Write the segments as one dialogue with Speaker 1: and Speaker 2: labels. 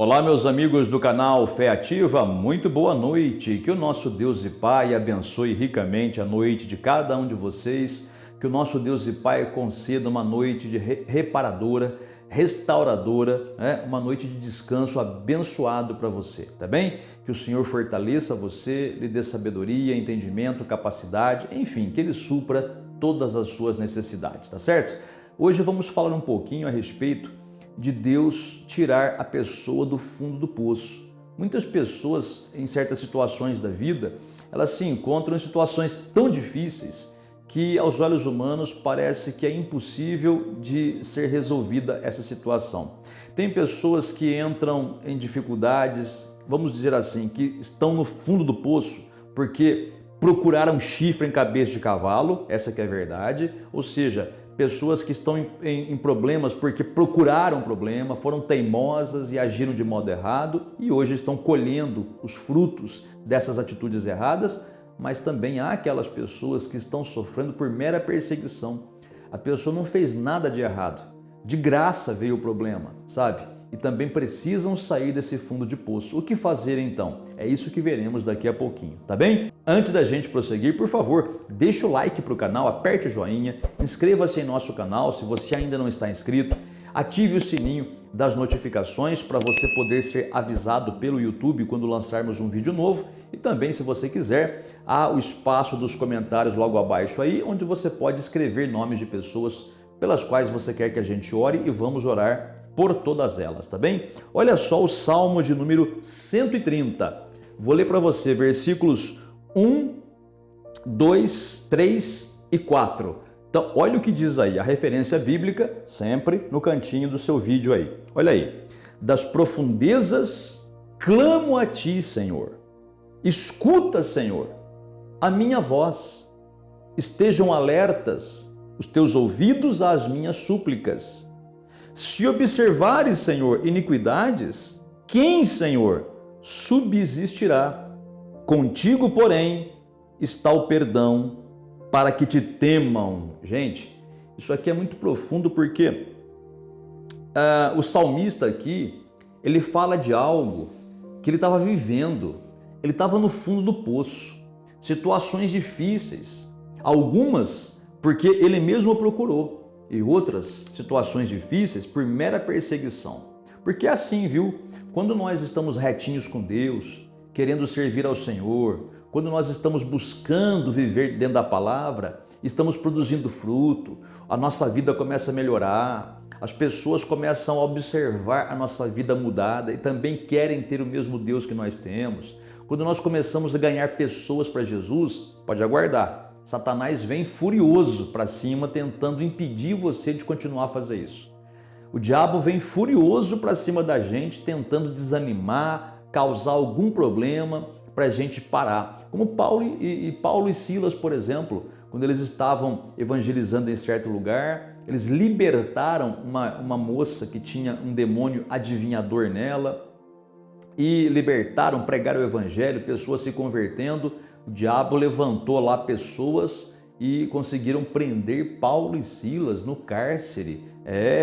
Speaker 1: Olá, meus amigos do canal Fé Ativa, muito boa noite. Que o nosso Deus e Pai abençoe ricamente a noite de cada um de vocês. Que o nosso Deus e Pai conceda uma noite de reparadora, restauradora, uma noite de descanso abençoado para você, tá bem? Que o Senhor fortaleça você, lhe dê sabedoria, entendimento, capacidade, enfim, que Ele supra todas as suas necessidades, tá certo? Hoje vamos falar um pouquinho a respeito de Deus tirar a pessoa do fundo do poço. Muitas pessoas, em certas situações da vida, elas se encontram em situações tão difíceis que aos olhos humanos parece que é impossível de ser resolvida essa situação. Tem pessoas que entram em dificuldades, vamos dizer assim, que estão no fundo do poço porque procuraram chifre em cabeça de cavalo, essa que é a verdade, ou seja, pessoas que estão em problemas porque procuraram problema, foram teimosas e agiram de modo errado e hoje estão colhendo os frutos dessas atitudes erradas, mas também há aquelas pessoas que estão sofrendo por mera perseguição. A pessoa não fez nada de errado, de graça veio o problema, sabe? E também precisam sair desse fundo de poço. O que fazer então? É isso que veremos daqui a pouquinho, tá bem? Antes da gente prosseguir, por favor, deixa o like para o canal, aperte o joinha, inscreva-se em nosso canal se você ainda não está inscrito, ative o sininho das notificações para você poder ser avisado pelo YouTube quando lançarmos um vídeo novo e também, se você quiser, há o espaço dos comentários logo abaixo aí, onde você pode escrever nomes de pessoas pelas quais você quer que a gente ore e vamos orar por todas elas, tá bem? Olha só o Salmo de número 130. Vou ler para você versículos 1, 2, 3 e 4. Então, olha o que diz aí, a referência bíblica sempre no cantinho do seu vídeo aí. Olha aí. Das profundezas clamo a ti, Senhor. Escuta, Senhor, a minha voz. Estejam alertas os teus ouvidos às minhas súplicas. Se observares, Senhor, iniquidades, quem, Senhor, subsistirá? Contigo, porém, está o perdão para que te temam. Gente, isso aqui é muito profundo porque o salmista aqui, ele fala de algo que ele estava vivendo. Ele estava no fundo do poço, situações difíceis, algumas porque ele mesmo procurou. E outras situações difíceis por mera perseguição. Porque é assim, viu? Quando nós estamos retinhos com Deus, querendo servir ao Senhor, quando nós estamos buscando viver dentro da palavra, estamos produzindo fruto, a nossa vida começa a melhorar, as pessoas começam a observar a nossa vida mudada e também querem ter o mesmo Deus que nós temos. Quando nós começamos a ganhar pessoas para Jesus, pode aguardar. Satanás vem furioso para cima tentando impedir você de continuar a fazer isso. O diabo vem furioso para cima da gente tentando desanimar, causar algum problema para a gente parar. Como Paulo e Silas, por exemplo, quando eles estavam evangelizando em certo lugar, eles libertaram uma moça que tinha um demônio adivinhador nela e libertaram, pregaram o evangelho, pessoas se convertendo. O diabo levantou lá pessoas e conseguiram prender Paulo e Silas no cárcere.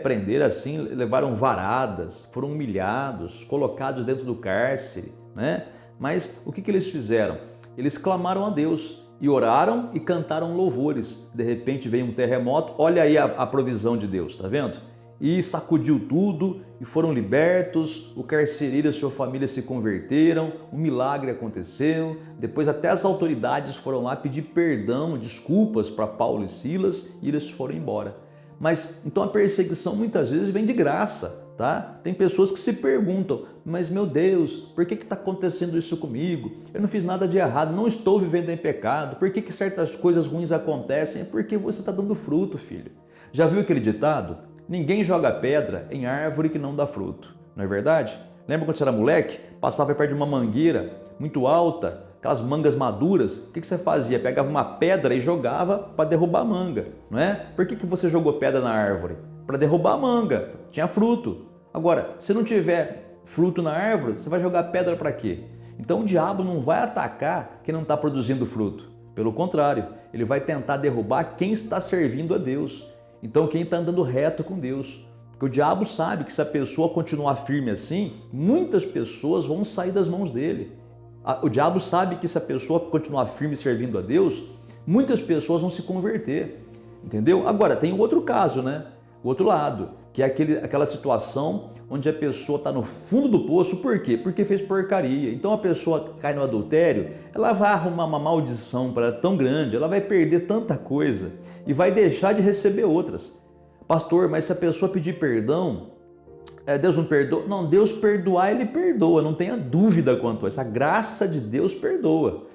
Speaker 1: Prender assim, levaram varadas, foram humilhados, colocados dentro do cárcere, né? Mas o que eles fizeram? Eles clamaram a Deus e oraram e cantaram louvores. De repente veio um terremoto, olha aí a provisão de Deus, tá vendo? E sacudiu tudo e foram libertos, o carcereiro e sua família se converteram, um milagre aconteceu, depois até as autoridades foram lá pedir perdão, desculpas para Paulo e Silas e eles foram embora. Mas então a perseguição muitas vezes vem de graça, tá? Tem pessoas que se perguntam, mas meu Deus, por que está acontecendo isso comigo? Eu não fiz nada de errado, não estou vivendo em pecado, por que certas coisas ruins acontecem? É porque você está dando fruto, filho. Já viu aquele ditado? Ninguém joga pedra em árvore que não dá fruto, não é verdade? Lembra quando você era moleque? Passava perto de uma mangueira muito alta, aquelas mangas maduras, o que você fazia? Pegava uma pedra e jogava para derrubar a manga, não é? Por que você jogou pedra na árvore? Para derrubar a manga, tinha fruto. Agora, se não tiver fruto na árvore, você vai jogar pedra para quê? Então o diabo não vai atacar quem não está produzindo fruto. Pelo contrário, ele vai tentar derrubar quem está servindo a Deus. Então quem está andando reto com Deus, Porque o diabo sabe que se a pessoa continuar firme assim, muitas pessoas vão sair das mãos dele. O diabo sabe que se a pessoa continuar firme servindo a Deus, muitas pessoas vão se converter, entendeu? Agora, tem o outro caso, né? O outro lado, que é aquela situação onde a pessoa está no fundo do poço. Por quê? Porque fez porcaria. Então a pessoa cai no adultério, ela vai arrumar uma maldição para ela tão grande, ela vai perder tanta coisa e vai deixar de receber outras. Pastor, mas se a pessoa pedir perdão, Deus não perdoa? Não, Deus perdoar, Ele perdoa, não tenha dúvida quanto a isso. A graça de Deus perdoa.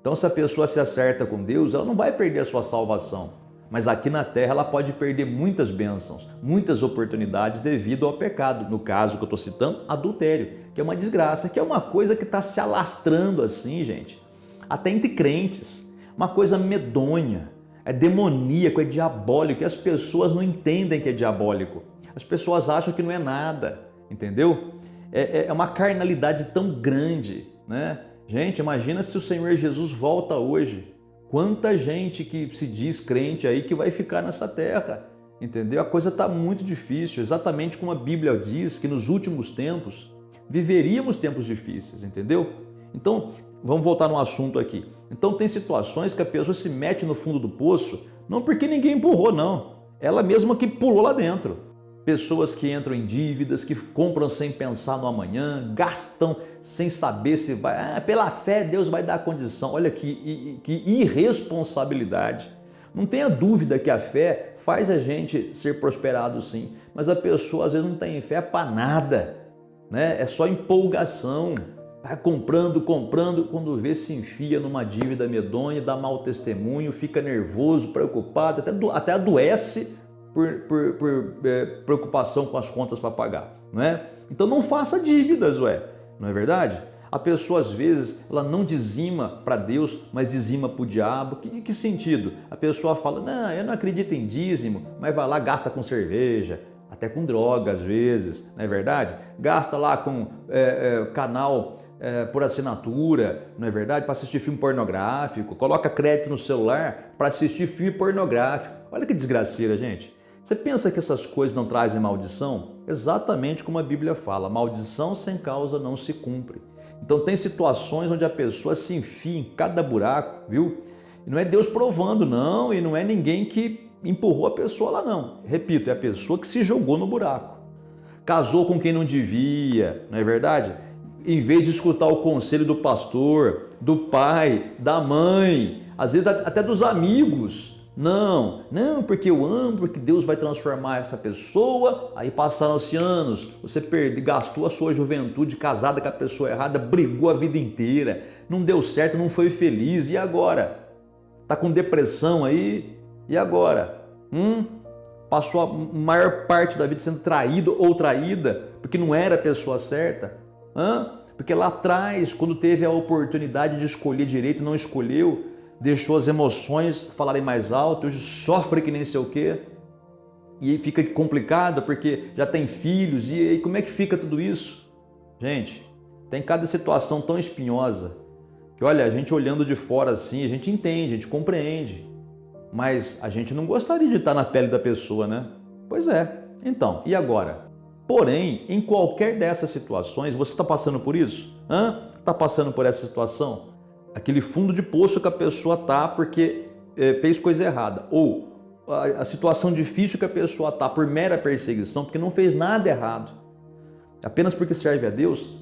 Speaker 1: Então se a pessoa se acerta com Deus, ela não vai perder a sua salvação. Mas aqui na terra ela pode perder muitas bênçãos, muitas oportunidades devido ao pecado. No caso que eu estou citando, adultério, que é uma desgraça, que é uma coisa que está se alastrando assim, gente, até entre crentes. Uma coisa medonha, é demoníaco, é diabólico, e as pessoas não entendem que é diabólico. As pessoas acham que não é nada, entendeu? É uma carnalidade tão grande, né? Gente, imagina se o Senhor Jesus volta hoje. Quanta gente que se diz crente aí que vai ficar nessa terra, entendeu? A coisa está muito difícil, exatamente como a Bíblia diz que nos últimos tempos viveríamos tempos difíceis, entendeu? Então, vamos voltar no assunto aqui. Então tem situações que a pessoa se mete no fundo do poço, não porque ninguém empurrou, não. Ela mesma que pulou lá dentro. Pessoas que entram em dívidas, que compram sem pensar no amanhã, gastam sem saber se vai... pela fé Deus vai dar condição. Olha que irresponsabilidade. Não tenha dúvida que a fé faz a gente ser prosperado sim, mas a pessoa às vezes não tem fé para nada, né? É só empolgação. Vai comprando, quando vê se enfia numa dívida medonha, dá mau testemunho, fica nervoso, preocupado, até adoece por preocupação com as contas para pagar, não é? Então não faça dívidas, não é verdade? A pessoa às vezes ela não dizima para Deus, mas dizima para o diabo. Que sentido? A pessoa fala, não, eu não acredito em dízimo, mas vai lá, gasta com cerveja, até com droga às vezes, não é verdade? Gasta lá com canal por assinatura, não é verdade? Para assistir filme pornográfico, coloca crédito no celular para assistir filme pornográfico. Olha que desgraceira, gente. Você pensa que essas coisas não trazem maldição? Exatamente como a Bíblia fala, maldição sem causa não se cumpre. Então tem situações onde a pessoa se enfia em cada buraco, viu? E não é Deus provando, não, e não é ninguém que empurrou a pessoa lá, não. Repito, é a pessoa que se jogou no buraco. Casou com quem não devia, não é verdade? Em vez de escutar o conselho do pastor, do pai, da mãe, às vezes até dos amigos. Não, porque eu amo, porque Deus vai transformar essa pessoa. Aí passaram-se anos, você gastou a sua juventude casada com a pessoa errada, brigou a vida inteira, não deu certo, não foi feliz, e agora? Tá com depressão aí, e agora? Passou a maior parte da vida sendo traído ou traída, porque não era a pessoa certa? Porque lá atrás, quando teve a oportunidade de escolher direito, não escolheu, deixou as emoções falarem mais alto, hoje sofre que nem sei o quê, e fica complicado porque já tem filhos, e aí como é que fica tudo isso? Gente, tem cada situação tão espinhosa, que olha, a gente olhando de fora assim, a gente entende, a gente compreende, mas a gente não gostaria de estar na pele da pessoa, né? Pois é, então, e agora? Porém, em qualquer dessas situações, você está passando por isso? Está passando por essa situação? Aquele fundo de poço que a pessoa está porque fez coisa errada, ou a situação difícil que a pessoa está por mera perseguição, porque não fez nada errado. Apenas porque serve a Deus,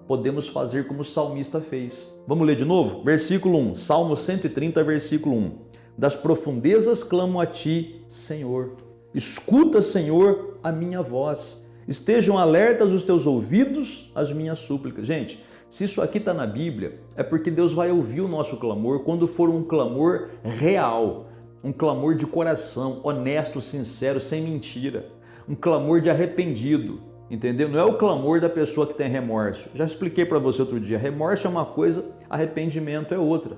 Speaker 1: podemos fazer como o salmista fez. Vamos ler de novo? Versículo 1, Salmo 130, versículo 1. Das profundezas clamo a ti, Senhor. Escuta, Senhor, a minha voz. Estejam alertas os teus ouvidos às minhas súplicas. Gente, se isso aqui está na Bíblia, é porque Deus vai ouvir o nosso clamor quando for um clamor real, um clamor de coração, honesto, sincero, sem mentira, um clamor de arrependido, entendeu? Não é o clamor da pessoa que tem remorso. Já expliquei para você outro dia, remorso é uma coisa, arrependimento é outra.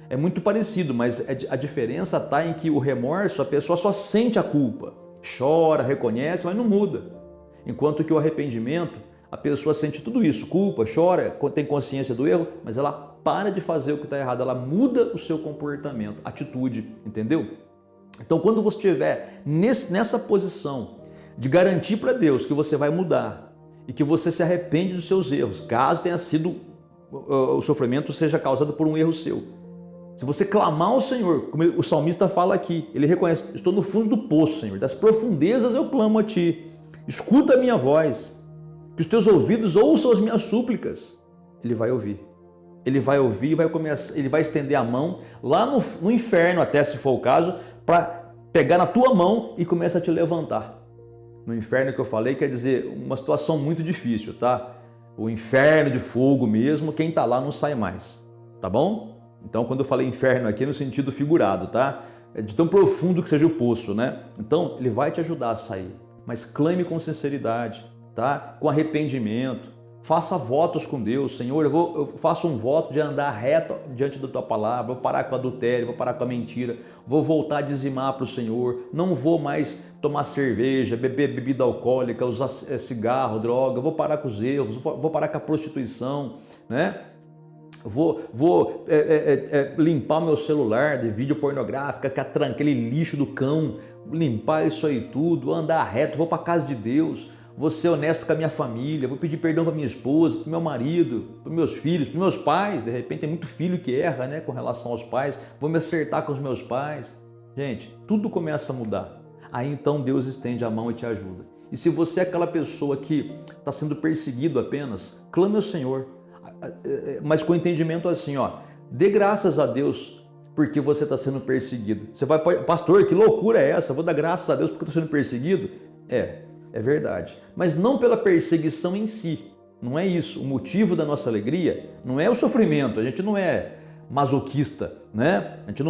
Speaker 1: É muito parecido, mas a diferença está em que o remorso, a pessoa só sente a culpa, chora, reconhece, mas não muda. Enquanto que o arrependimento, a pessoa sente tudo isso, culpa, chora, tem consciência do erro, mas ela para de fazer o que está errado, ela muda o seu comportamento, atitude, entendeu? Então, quando você estiver nessa posição de garantir para Deus que você vai mudar e que você se arrepende dos seus erros, caso tenha sido o sofrimento seja causado por um erro seu. Se você clamar ao Senhor, como o salmista fala aqui, ele reconhece: estou no fundo do poço, Senhor, das profundezas eu clamo a Ti, escuta a minha voz, que os Teus ouvidos ouçam as minhas súplicas. Ele vai ouvir. Ele vai ouvir e vai começar, ele vai estender a mão lá no inferno, até se for o caso, para pegar na tua mão e começa a te levantar. No inferno que eu falei quer dizer uma situação muito difícil, tá? O inferno de fogo mesmo, quem tá lá não sai mais, tá bom? Então quando eu falei inferno aqui é no sentido figurado, tá? É de tão profundo que seja o poço, né? Então ele vai te ajudar a sair, mas clame com sinceridade, tá? Com arrependimento. Faça votos com Deus. Senhor, eu faço um voto de andar reto diante da Tua palavra, vou parar com o adultério, vou parar com a mentira, vou voltar a dizimar para o Senhor, não vou mais tomar cerveja, beber bebida alcoólica, usar cigarro, droga, vou parar com os erros, vou parar com a prostituição, né? Vou limpar meu celular de vídeo pornográfico, aquele lixo do cão, limpar isso aí tudo, andar reto, vou para a casa de Deus, vou ser honesto com a minha família, vou pedir perdão para minha esposa, para meu marido, para meus filhos, para meus pais. De repente tem muito filho que erra, né, com relação aos pais. Vou me acertar com os meus pais. Gente, tudo começa a mudar. Aí então Deus estende a mão e te ajuda. E se você é aquela pessoa que está sendo perseguido apenas, clame ao Senhor. Mas com entendimento assim, ó, dê graças a Deus porque você está sendo perseguido. Você vai, pastor, que loucura é essa? Vou dar graças a Deus porque estou sendo perseguido? É verdade, mas não pela perseguição em si, não é isso. O motivo da nossa alegria não é o sofrimento, a gente não é masoquista, né? A gente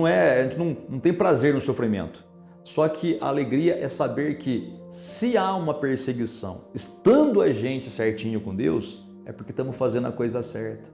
Speaker 1: não tem prazer no sofrimento. Só que a alegria é saber que se há uma perseguição, estando a gente certinho com Deus, é porque estamos fazendo a coisa certa.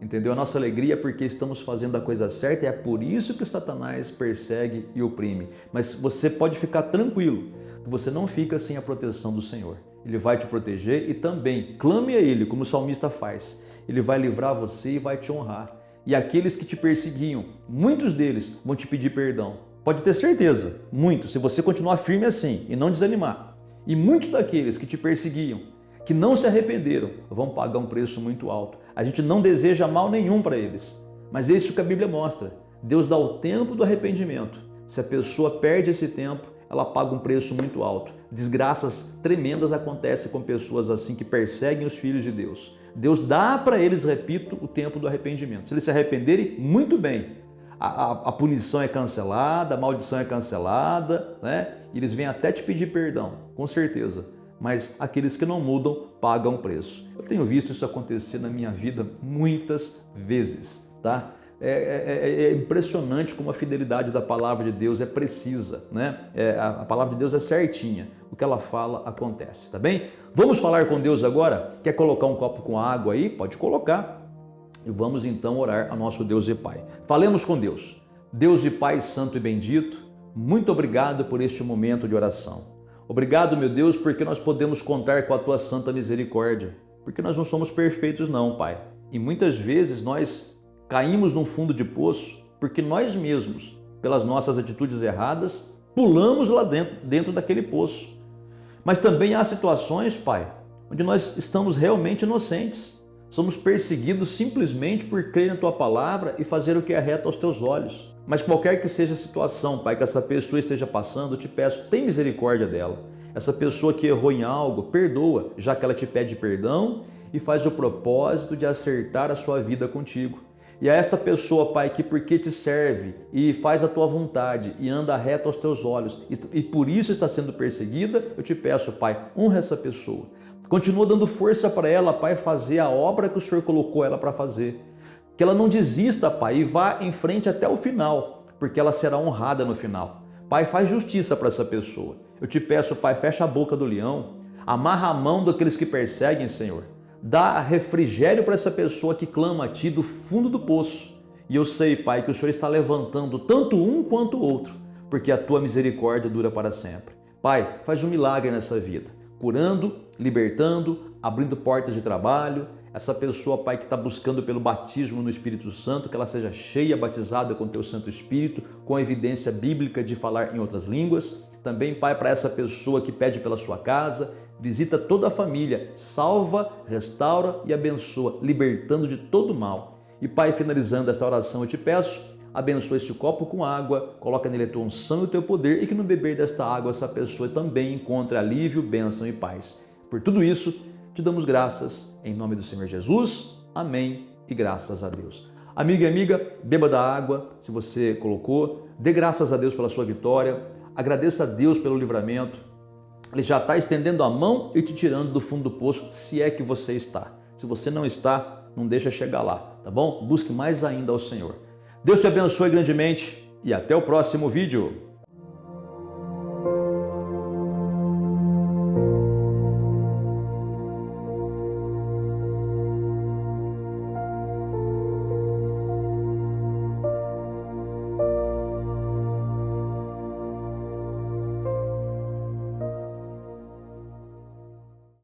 Speaker 1: Entendeu? A nossa alegria é porque estamos fazendo a coisa certa e é por isso que Satanás persegue e oprime. Mas você pode ficar tranquilo, que você não fica sem a proteção do Senhor. Ele vai te proteger e também clame a Ele, como o salmista faz. Ele vai livrar você e vai te honrar. E aqueles que te perseguiam, muitos deles vão te pedir perdão. Pode ter certeza, muitos, se você continuar firme assim e não desanimar. E muitos daqueles que te perseguiam, que não se arrependeram, vão pagar um preço muito alto. A gente não deseja mal nenhum para eles, mas é isso que a Bíblia mostra. Deus dá o tempo do arrependimento. Se a pessoa perde esse tempo, ela paga um preço muito alto. Desgraças tremendas acontecem com pessoas assim que perseguem os filhos de Deus. Deus dá para eles, repito, o tempo do arrependimento. Se eles se arrependerem, muito bem. A punição é cancelada, a maldição é cancelada, né? E eles vêm até te pedir perdão, com certeza. Mas aqueles que não mudam pagam preço. Eu tenho visto isso acontecer na minha vida muitas vezes, tá? É impressionante como a fidelidade da palavra de Deus é precisa, né? A palavra de Deus é certinha. O que ela fala acontece, tá bem? Vamos falar com Deus agora? Quer colocar um copo com água aí? Pode colocar. E vamos então orar a nosso Deus e Pai. Falemos com Deus. Deus e Pai santo e bendito, muito obrigado por este momento de oração. Obrigado, meu Deus, porque nós podemos contar com a Tua santa misericórdia. Porque nós não somos perfeitos não, Pai. E muitas vezes nós caímos num fundo de poço porque nós mesmos, pelas nossas atitudes erradas, pulamos lá dentro daquele poço. Mas também há situações, Pai, onde nós estamos realmente inocentes. Somos perseguidos simplesmente por crer na Tua palavra e fazer o que é reto aos Teus olhos. Mas qualquer que seja a situação, Pai, que essa pessoa esteja passando, eu te peço, tem misericórdia dela. Essa pessoa que errou em algo, perdoa, já que ela te pede perdão e faz o propósito de acertar a sua vida contigo. E a esta pessoa, Pai, que porque te serve e faz a Tua vontade e anda reto aos Teus olhos e por isso está sendo perseguida, eu te peço, Pai, honra essa pessoa. Continua dando força para ela, Pai, fazer a obra que o Senhor colocou ela para fazer. Que ela não desista, Pai, e vá em frente até o final, porque ela será honrada no final. Pai, faz justiça para essa pessoa. Eu te peço, Pai, fecha a boca do leão, amarra a mão daqueles que perseguem, Senhor. Dá refrigério para essa pessoa que clama a Ti do fundo do poço. E eu sei, Pai, que o Senhor está levantando tanto um quanto o outro, porque a Tua misericórdia dura para sempre. Pai, faz um milagre nessa vida, curando, libertando, abrindo portas de trabalho. essa pessoa, Pai, que está buscando pelo batismo no Espírito Santo, que ela seja cheia, batizada com Teu Santo Espírito, com evidência bíblica de falar em outras línguas. Também, Pai, para essa pessoa que pede pela sua casa, visita toda a família, salva, restaura e abençoa, libertando de todo mal. E, Pai, finalizando esta oração, eu te peço, abençoa esse copo com água, coloca nele a tua unção e o teu poder, e que no beber desta água essa pessoa também encontre alívio, bênção e paz. Por tudo isso, te damos graças, em nome do Senhor Jesus. Amém e graças a Deus. Amigo e amiga, beba da água, se você colocou, dê graças a Deus pela sua vitória, agradeça a Deus pelo livramento. Ele já está estendendo a mão e te tirando do fundo do poço, se é que você está. Se você não está, não deixa chegar lá, tá bom? Busque mais ainda ao Senhor. Deus te abençoe grandemente e até o próximo vídeo.